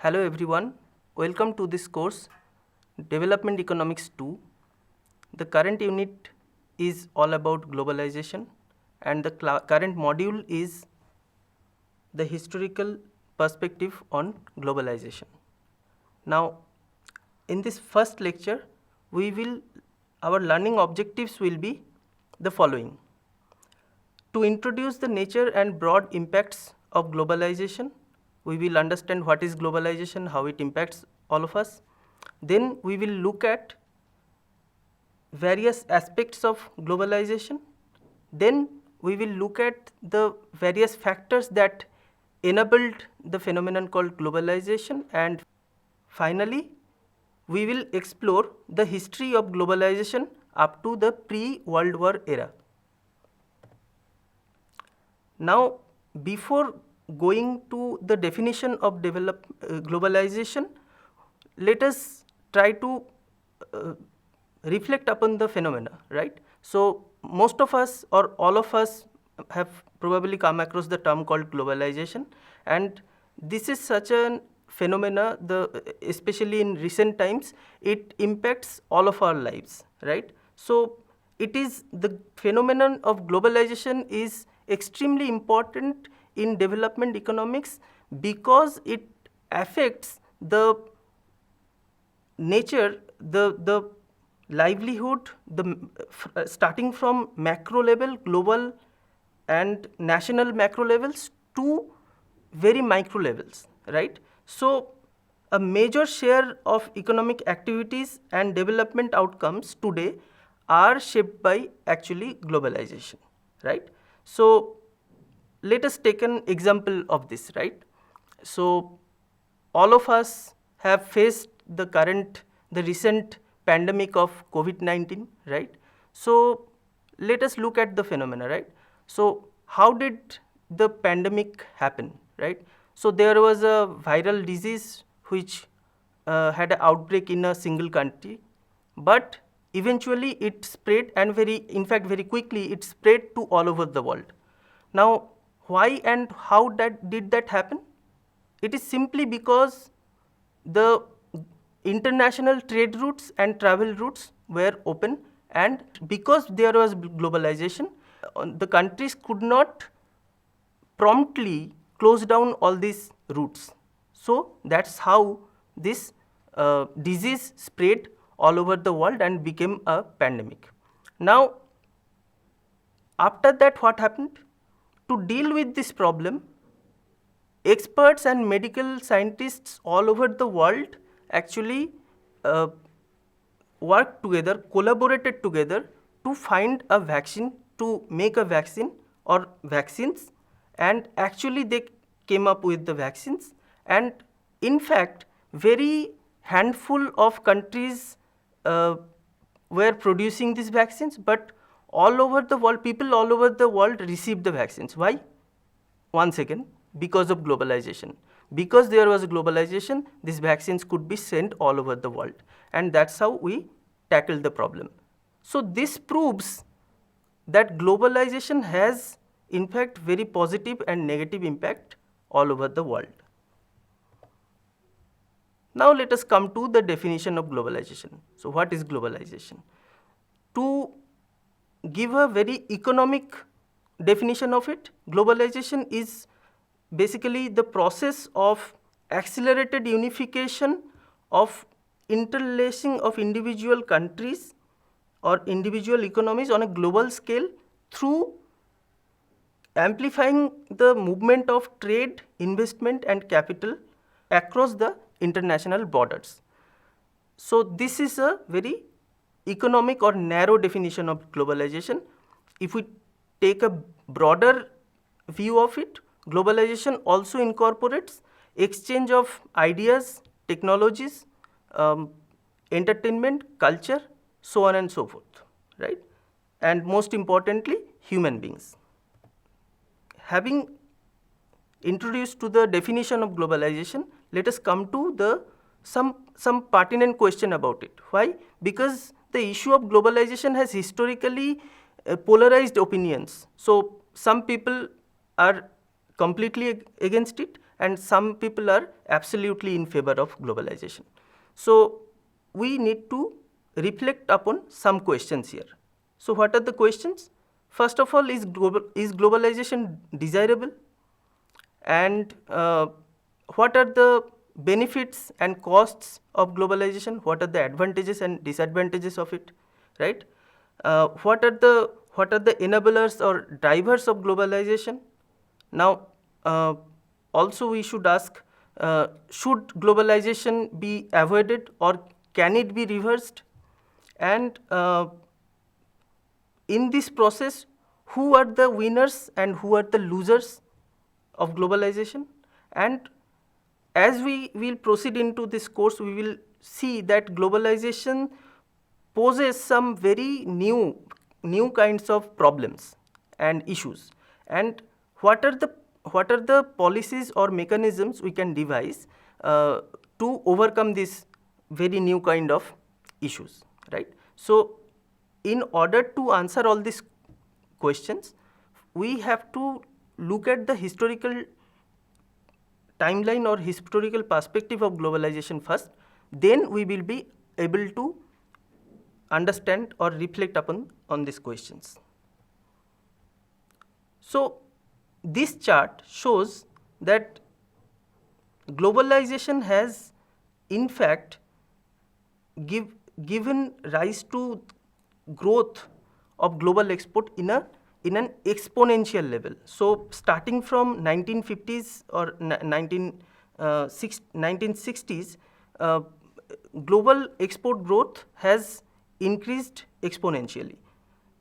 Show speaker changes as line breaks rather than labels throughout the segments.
Hello everyone, welcome to this course Development Economics 2. The current unit is all about globalization and the current module is the historical perspective on globalization. Now in this first lecture our learning objectives will be the following: to introduce the nature and broad impacts of globalization. We will understand what is globalization, how it impacts all of us. Then we will look at various aspects of globalization. Then we will look at the various factors that enabled the phenomenon called globalization, and finally we will explore the history of globalization up to the pre-World War era. Now, before going to the definition of globalization, let us try to reflect upon the phenomena, right? So, most of us or all of us have probably come across the term called globalization, and this is such a phenomena, especially in recent times, it impacts all of our lives, right? So, it is the phenomenon of globalization is extremely important in development economics because it affects the nature, the livelihood, starting from macro level, global and national macro levels to very micro levels, right? So a major share of economic activities and development outcomes today are shaped by actually globalization, right? So let us take an example of this, right? So all of us have faced the recent pandemic of COVID-19, right? So let us look at the phenomena, right? So how did the pandemic happen, right? So there was a viral disease which had an outbreak in a single country, but eventually it spread, and in fact very quickly it spread to all over the world. Now why and how did that happen? It is simply because the international trade routes and travel routes were open, and because there was globalization, the countries could not promptly close down all these routes. So that's how this disease spread all over the world and became a pandemic. Now, after that, what happened? To deal with this problem, experts and medical scientists all over the world actually worked together, collaborated together to find a vaccine, to make a vaccine or vaccines, and actually they came up with the vaccines. And in fact, very handful of countries were producing these vaccines, but all over the world, people all over the world received the vaccines. Why? Once again, because of globalization. Because there was globalization, these vaccines could be sent all over the world, and that's how we tackled the problem. So this proves that globalization has in fact very positive and negative impact all over the world. Now let us come to the definition of globalization. So what is globalization? To give a very economic definition of it, globalization is basically the process of accelerated unification of interlacing of individual countries or individual economies on a global scale through amplifying the movement of trade, investment and capital across the international borders. So this is a very economic or narrow definition of globalization. If we take a broader view of it, globalization also incorporates exchange of ideas, technologies, entertainment, culture, so on and so forth, right? And most importantly, human beings. Having introduced to the definition of globalization, let us come to some pertinent question about it. Why? Because the issue of globalization has historically polarized opinions. So some people are completely against it, and some people are absolutely in favor of globalization. So we need to reflect upon some questions here. So what are the questions? First of all, is globalization desirable? And what are the benefits and costs of globalization? What are the advantages and disadvantages of it, right? What are the enablers or drivers of globalization? Now, also we should ask, should globalization be avoided or can it be reversed? And in this process, who are the winners and who are the losers of globalization? And as we will proceed into this course, we will see that globalization poses some very new kinds of problems and issues. And what are the policies or mechanisms we can devise to overcome this very new kind of issues, right? So in order to answer all these questions, we have to look at the historical timeline or historical perspective of globalization first, then we will be able to understand or reflect upon on these questions. So this chart shows that globalization has in fact given rise to growth of global export in an exponential level. So starting from 1950s or 1960s, global export growth has increased exponentially.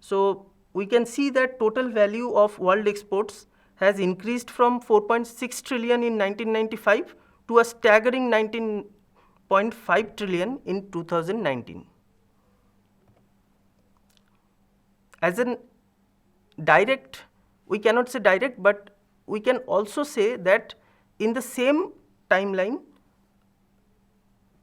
So we can see that total value of world exports has increased from 4.6 trillion in 1995 to a staggering 19.5 trillion in 2019. As an direct, we cannot say direct, but we can also say that in the same timeline,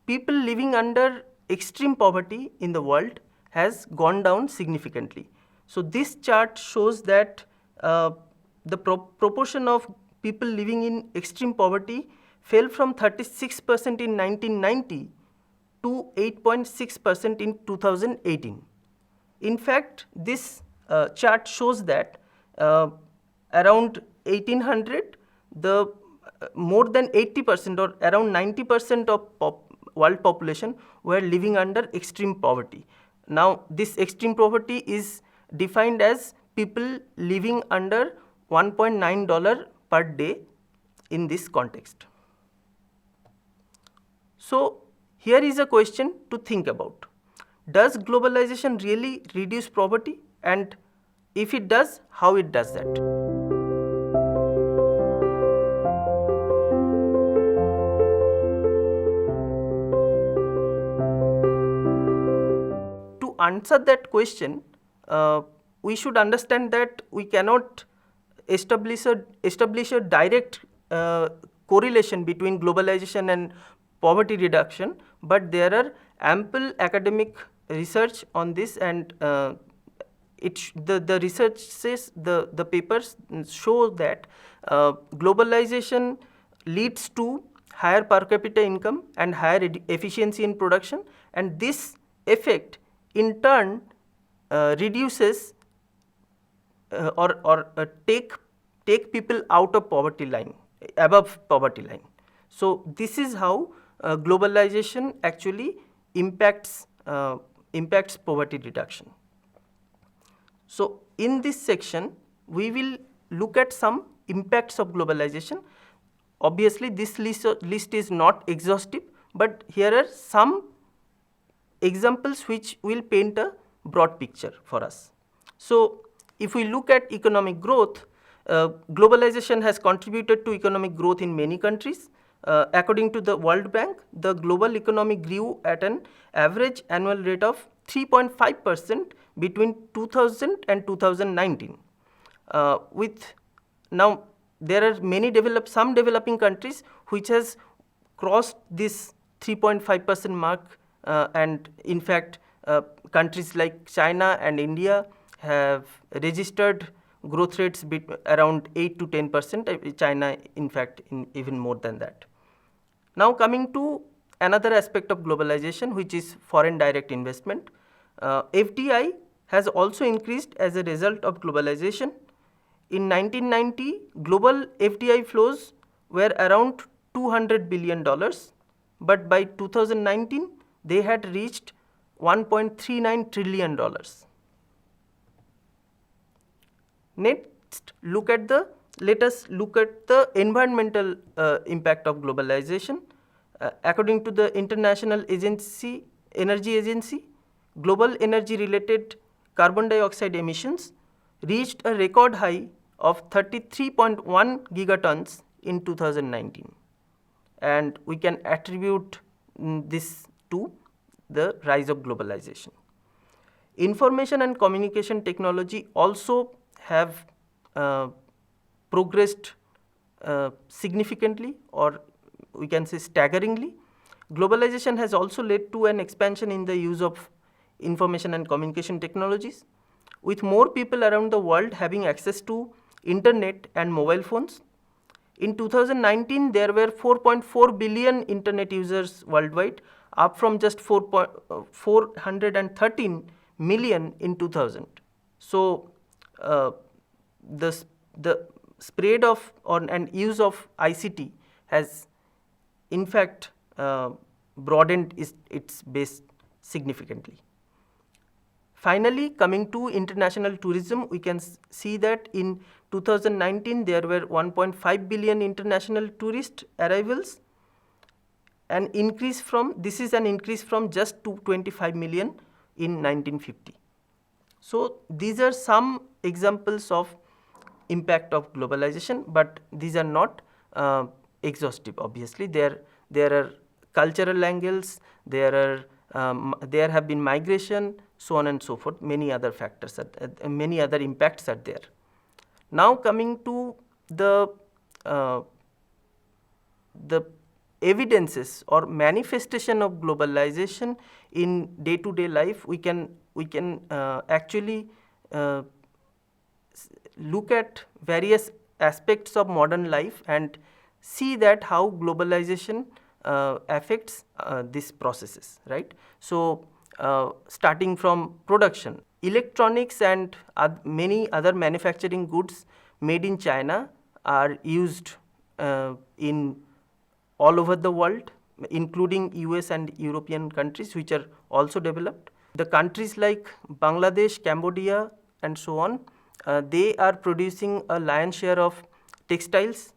people living under extreme poverty in the world has gone down significantly. So this chart shows that the proportion of people living in extreme poverty fell from 36% in 1990 to 8.6% in 2018. In fact, this chart shows that around 1800, the more than 80% or around 90% of world population were living under extreme poverty. Now, this extreme poverty is defined as people living under $1.9 per day in this context. So here is a question to think about. Does globalization really reduce poverty? And if it does, how it does that? To answer that question, we should understand that we cannot establish a direct correlation between globalization and poverty reduction, but there are ample academic research on this, and the research says, the papers show that globalization leads to higher per capita income and higher efficiency in production, and this effect in turn reduces or take people out of poverty line, above poverty line. So this is how globalization actually impacts poverty reduction. So in this section, we will look at some impacts of globalization. Obviously, this list is not exhaustive, but here are some examples which will paint a broad picture for us. So if we look at economic growth, globalization has contributed to economic growth in many countries. According to the World Bank, the global economy grew at an average annual rate of 3.5% between 2000 and 2019. Now there are some developing countries which has crossed this 3.5% mark, and in fact countries like China and India have registered growth rates around 8 to 10%, China in fact even more than that. Now coming to another aspect of globalization, which is foreign direct investment. FDI has also increased as a result of globalization. In 1990, global FDI flows were around $200 billion, but by 2019, they had reached $1.39 trillion. Next, let us look at the environmental impact of globalization. According to the International Energy Agency, global energy-related carbon dioxide emissions reached a record high of 33.1 gigatons in 2019, and we can attribute this to the rise of globalization. Information and communication technology also have progressed significantly, or we can say staggeringly. Globalization has also led to an expansion in the use of information and communication technologies, with more people around the world having access to internet and mobile phones. In 2019, there were 4.4 billion internet users worldwide, up from just 413 million in 2000. So, the spread of and use of ICT has in fact broadened its base significantly. Finally, coming to international tourism, we can see that in 2019 there were 1.5 billion international tourist arrivals, this is an increase from just 25 million in 1950. So these are some examples of impact of globalization, but these are not exhaustive. Obviously, there are cultural angles, there have been migration, so on and so forth. Many other factors, many other impacts are there. Now coming to the evidences or manifestation of globalization in day-to-day life, we can actually look at various aspects of modern life and see that how globalization affects these processes, right? So, starting from production, electronics and many other manufacturing goods made in China are used in all over the world, including US and European countries, which are also developed. The countries like Bangladesh, Cambodia and so on, they are producing a lion's share of textiles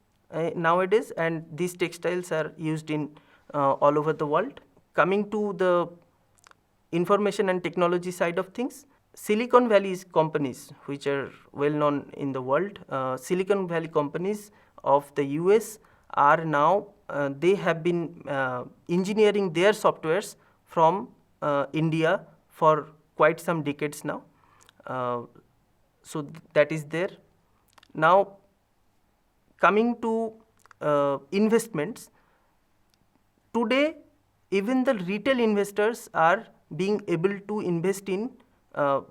nowadays, and these textiles are used in all over the world. Coming to the information and technology side of things, Silicon Valley companies, which are well known in the world, Silicon Valley companies of the US are now, they have been engineering their softwares from India for quite some decades now. So that is there. Now coming to investments, today even the retail investors are being able to invest in,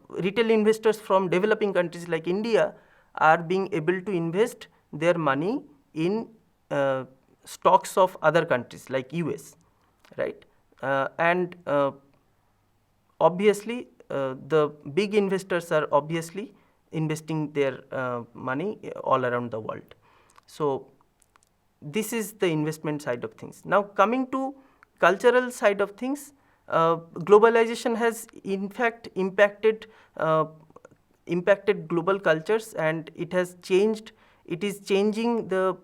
retail investors from developing countries like India are being able to invest their money in stocks of other countries like US, right? And obviously the big investors are obviously investing their money all around the world. So this is the investment side of things. Now coming to cultural side of things, globalization has in fact impacted global cultures, and it is changing the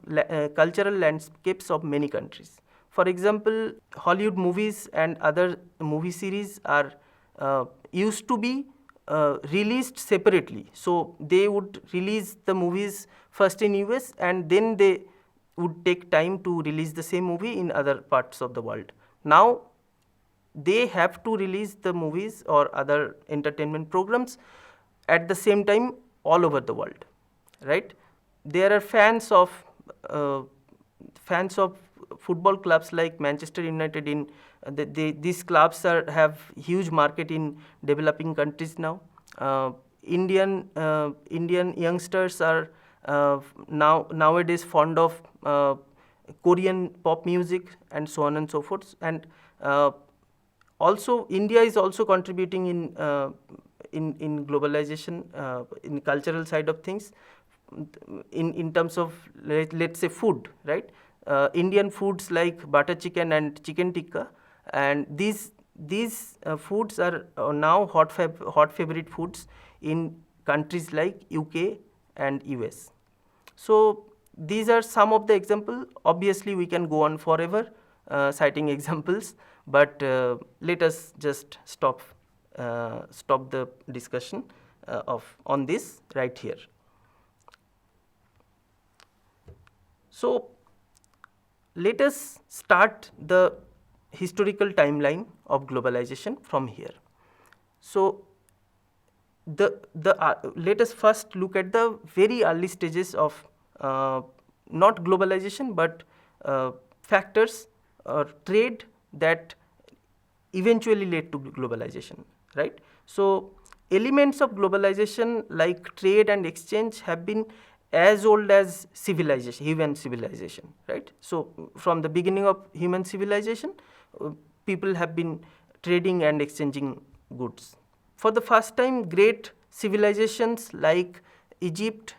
cultural landscapes of many countries. For example, Hollywood movies and other movie series are used to be released separately. So they would release the movies first in US, and then they would take time to release the same movie in other parts of the world. Now they have to release the movies or other entertainment programs at the same time all over the world, right? There are fans of football clubs like Manchester United. These clubs have huge market in developing countries now. Indian youngsters are nowadays fond of Korean pop music and so on and so forth. And also India is also contributing in globalization, in cultural side of things, in terms of let's say food, right? Indian foods like butter chicken and chicken tikka, and these foods are now hot favorite foods in countries like UK and US. So these are some of the examples. Obviously we can go on forever citing examples, but let us just stop the discussion on this right here. So let us start the historical timeline of globalization from here. So let us first look at the very early stages of not globalization, but factors or trade that eventually led to globalization, right? So elements of globalization like trade and exchange have been as old as civilization, human civilization, right? So from the beginning of human civilization, people have been trading and exchanging goods. For the first time, great civilizations like Egypt,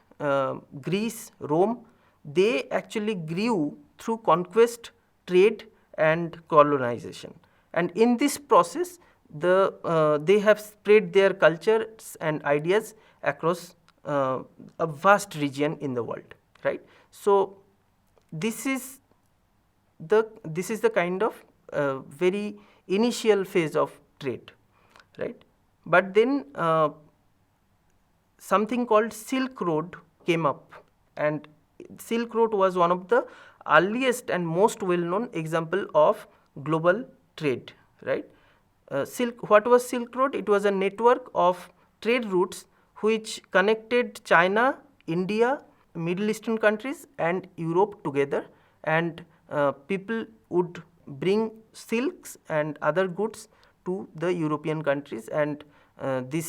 Greece, Rome, they actually grew through conquest, trade and colonization. And in this process, they have spread their cultures and ideas across a vast region in the world, right? So this is the kind of very initial phase of trade, right? But then something called Silk Road came up, and Silk Road was one of the earliest and most well-known example of global trade, right? What was Silk Road? It was a network of trade routes which connected China, India, Middle Eastern countries and Europe together, and people would bring silks and other goods to the European countries, and these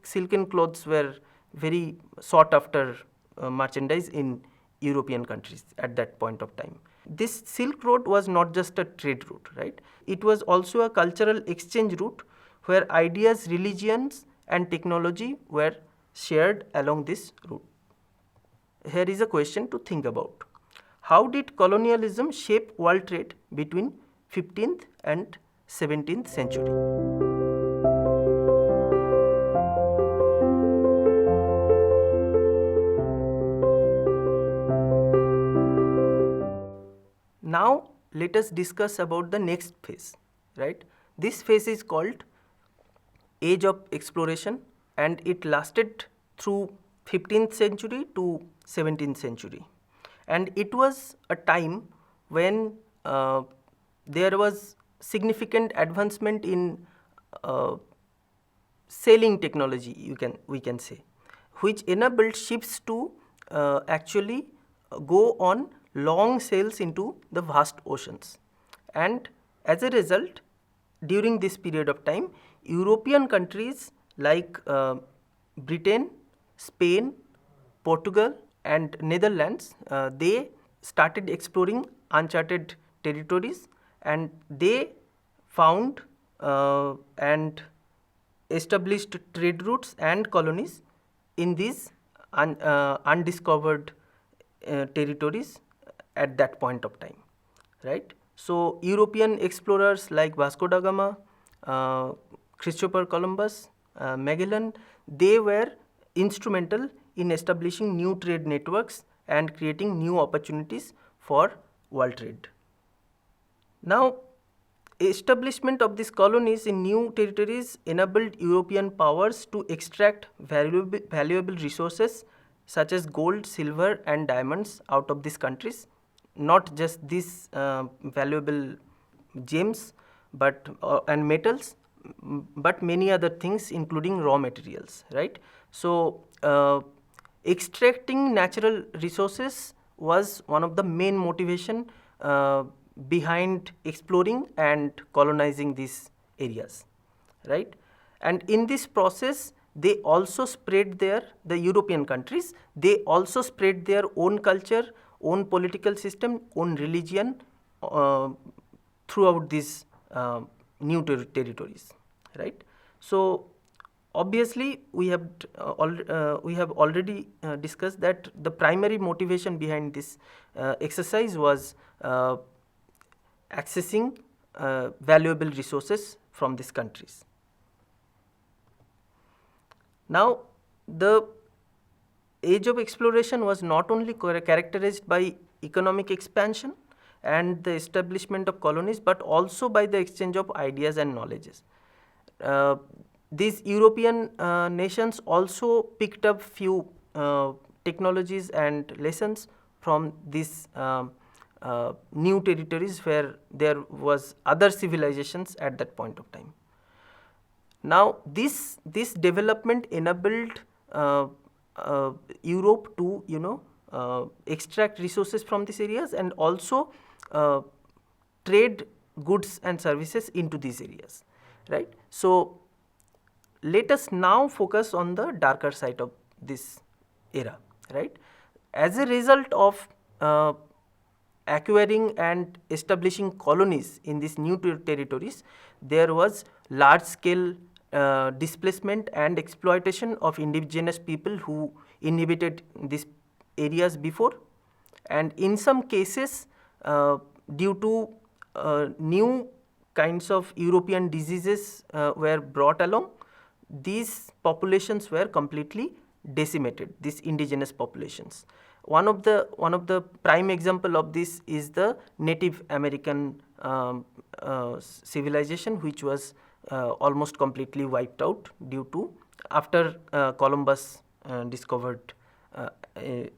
silken clothes were very sought after merchandise in European countries at that point of time. This Silk Road was not just a trade route, right? It was also a cultural exchange route where ideas, religions and technology were shared along this route. Here is a question to think about. How did colonialism shape world trade between 15th and 17th century? Now let us discuss about the next phase, right? This phase is called Age of Exploration, and it lasted through 15th century to 17th century. And it was a time when there was significant advancement in sailing technology, we can say, which enabled ships to actually go on long sails into the vast oceans. And as a result, during this period of time, European countries like Britain, Spain, Portugal and Netherlands, they started exploring uncharted territories, and they found and established trade routes and colonies in these undiscovered territories at that point of time, right? So European explorers like Vasco da Gama, Christopher Columbus, Magellan, they were instrumental in establishing new trade networks and creating new opportunities for world trade. Now, establishment of these colonies in new territories enabled European powers to extract valuable resources such as gold, silver and diamonds out of these countries. Not just these valuable gems but and metals, but many other things including raw materials, right? So extracting natural resources was one of the main motivation behind exploring and colonizing these areas, right? And in this process, they also spread the European countries, they also spread their own culture, own political system, own religion throughout these new territories, right? So obviously we have already discussed that the primary motivation behind this exercise was accessing valuable resources from these countries. Now, the age of exploration was not only characterized by economic expansion and the establishment of colonies, but also by the exchange of ideas and knowledges. These European nations also picked up few technologies and lessons from these new territories where there was other civilizations at that point of time. Now, this development enabled Europe to extract resources from these areas and also trade goods and services into these areas, right? So let us now focus on the darker side of this era, right? As a result of acquiring and establishing colonies in these new territories, there was large scale displacement and exploitation of indigenous people who inhabited these areas before, and in some cases due to new kinds of European diseases were brought along, these populations were completely decimated, these indigenous populations. One of the prime example of this is the Native American civilization, which was almost completely wiped out due to after Columbus discovered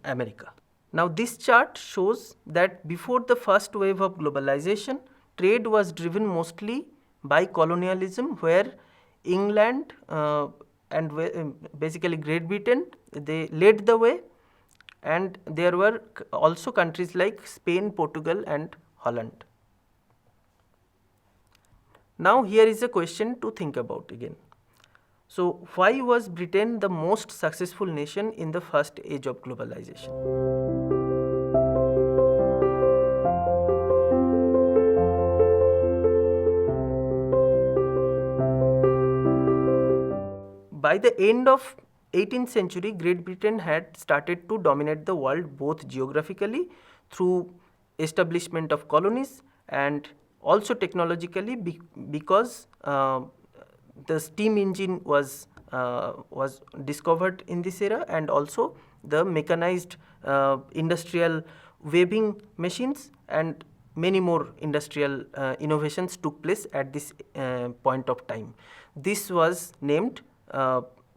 America. Now this chart shows that before the first wave of globalization, trade was driven mostly by colonialism, where England and basically Great Britain, they led the way, and there were also countries like Spain, Portugal and Holland. Now here is a question to think about again. So why was Britain the most successful nation in the first age of globalization? By the end of 18th century, Great Britain had started to dominate the world both geographically through establishment of colonies and also technologically because the steam engine was discovered in this era, and also the mechanized industrial weaving machines and many more industrial innovations took place at this point of time. This was named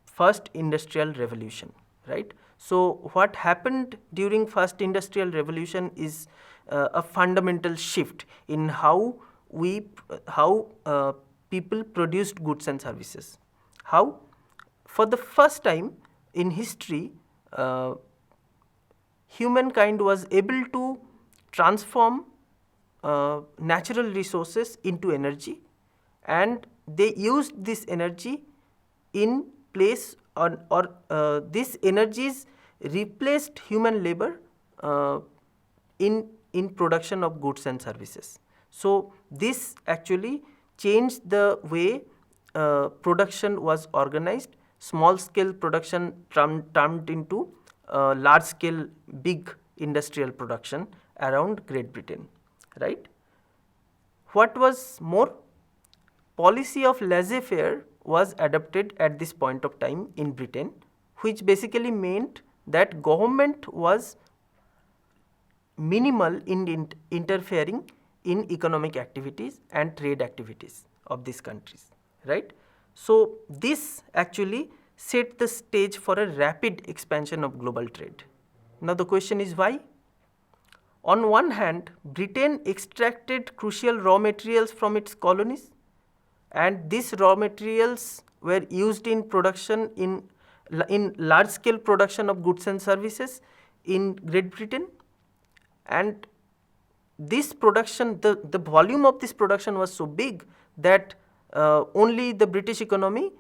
first industrial revolution, right? So what happened during first industrial revolution is a fundamental shift in how people produced goods and services. How? For the first time in history, humankind was able to transform natural resources into energy, and they used this energy in place or these energies replaced human labor in production of goods and services. So this actually changed the way production was organized. Small scale production turned into large scale big industrial production around Great Britain, right? What was more, policy of laissez-faire was adopted at this point of time in Britain, which basically meant that government was minimal in interfering in economic activities and trade activities of these countries, right? So this actually set the stage for a rapid expansion of global trade. Now the question is why? On one hand, Britain extracted crucial raw materials from its colonies, and these raw materials were used in production in large scale production of goods and services in Great Britain, and this production, the volume of this production was so big that only the British economy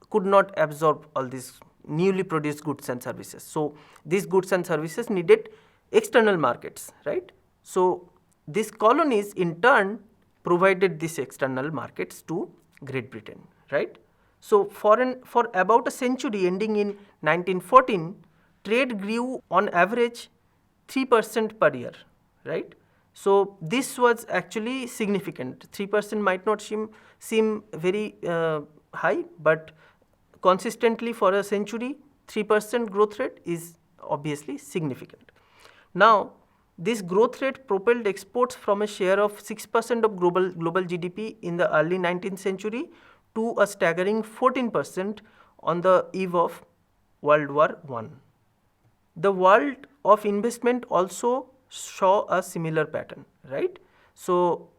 could not absorb all these newly produced goods and services. So these goods and services needed external markets, right? So these colonies in turn provided these external markets to Great Britain, right? So for about a century ending in 1914, trade grew on average 3% per year, right? So this was actually significant. 3% might not seem very high, but consistently for a century, 3% growth rate is obviously significant. Now, this growth rate propelled exports from a share of 6% of global GDP in the early 19th century to a staggering 14% on the eve of World War I. The world of investment also saw a similar pattern, right? So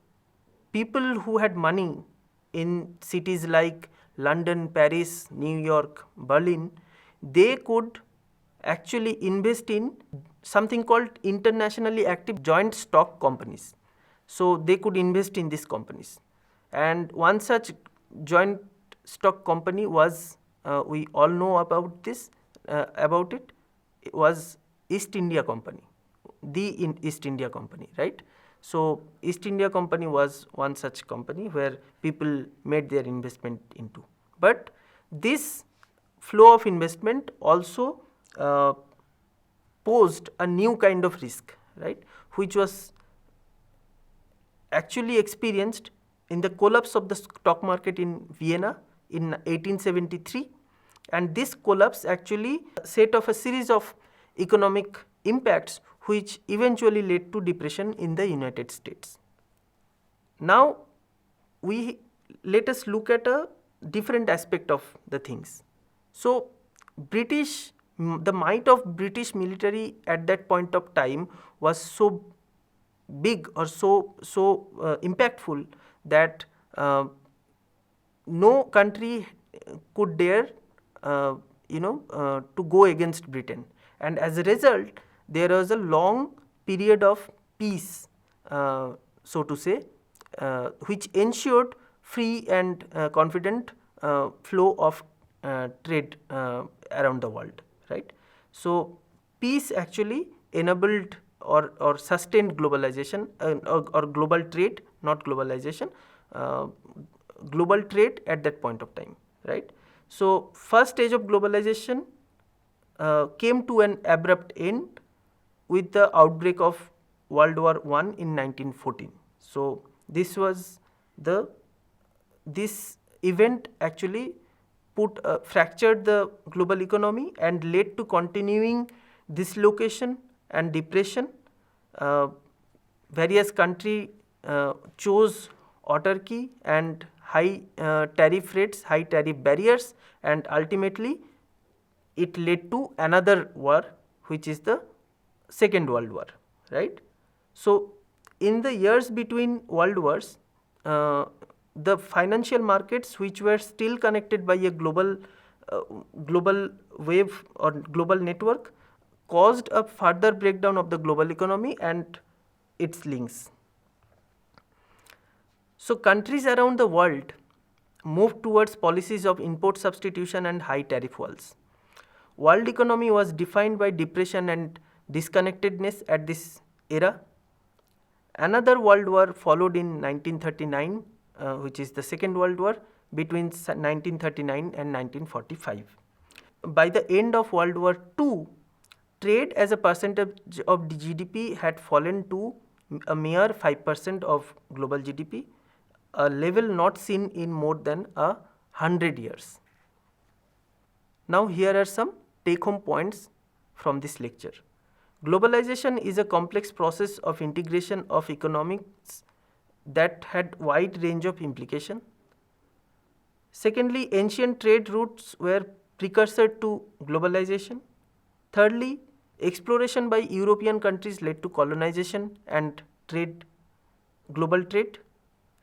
people who had money in cities like London, Paris, New York, Berlin, they could actually invest in something called internationally active joint stock companies. So they could invest in these companies. And one such joint stock company was, we all know about this, about it, was East India Company, the East India Company, right? So East India Company was one such company where people made their investment into. But this flow of investment also posed a new kind of risk, right, which was actually experienced in the collapse of the stock market in Vienna in 1873, and this collapse actually set off a series of economic impacts which eventually led to depression in the United States. Now let us look at a different aspect of the things. So the might of British military at that point of time was so big or so impactful that no country could dare to go against Britain, and as a result there was a long period of peace, so to say, which ensured free and confident flow of trade around the world, right? So peace actually enabled or sustained globalization or global trade, not globalization, global trade at that point of time, right? So first stage of globalization came to an abrupt end with the outbreak of World War I in 1914. So this event actually fractured the global economy and led to continuing dislocation and depression. Various countries chose autarky and high tariff rates, high tariff barriers, and ultimately it led to another war, which is the Second World War, right? So in the years between world wars, the financial markets, which were still connected by a global wave or global network, caused a further breakdown of the global economy and its links. So countries around the world moved towards policies of import substitution and high tariff walls. World economy was defined by depression and disconnectedness at this era. Another world war followed in 1939, which is the Second World War, between 1939 and 1945. By the end of World War II, trade as a percentage of the GDP had fallen to a mere 5% of global GDP, a level not seen in more than 100 years. Now here are some take-home points from this lecture. Globalization is a complex process of integration of economics that had wide range of implication. Secondly, ancient trade routes were precursor to globalization. Thirdly, exploration by European countries led to colonization and global trade.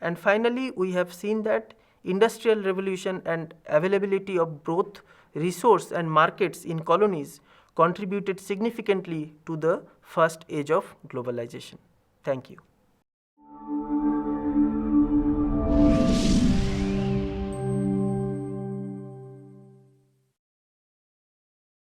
And finally, we have seen that industrial revolution and availability of both resource and markets in colonies contributed significantly to the first age of globalization. Thank you.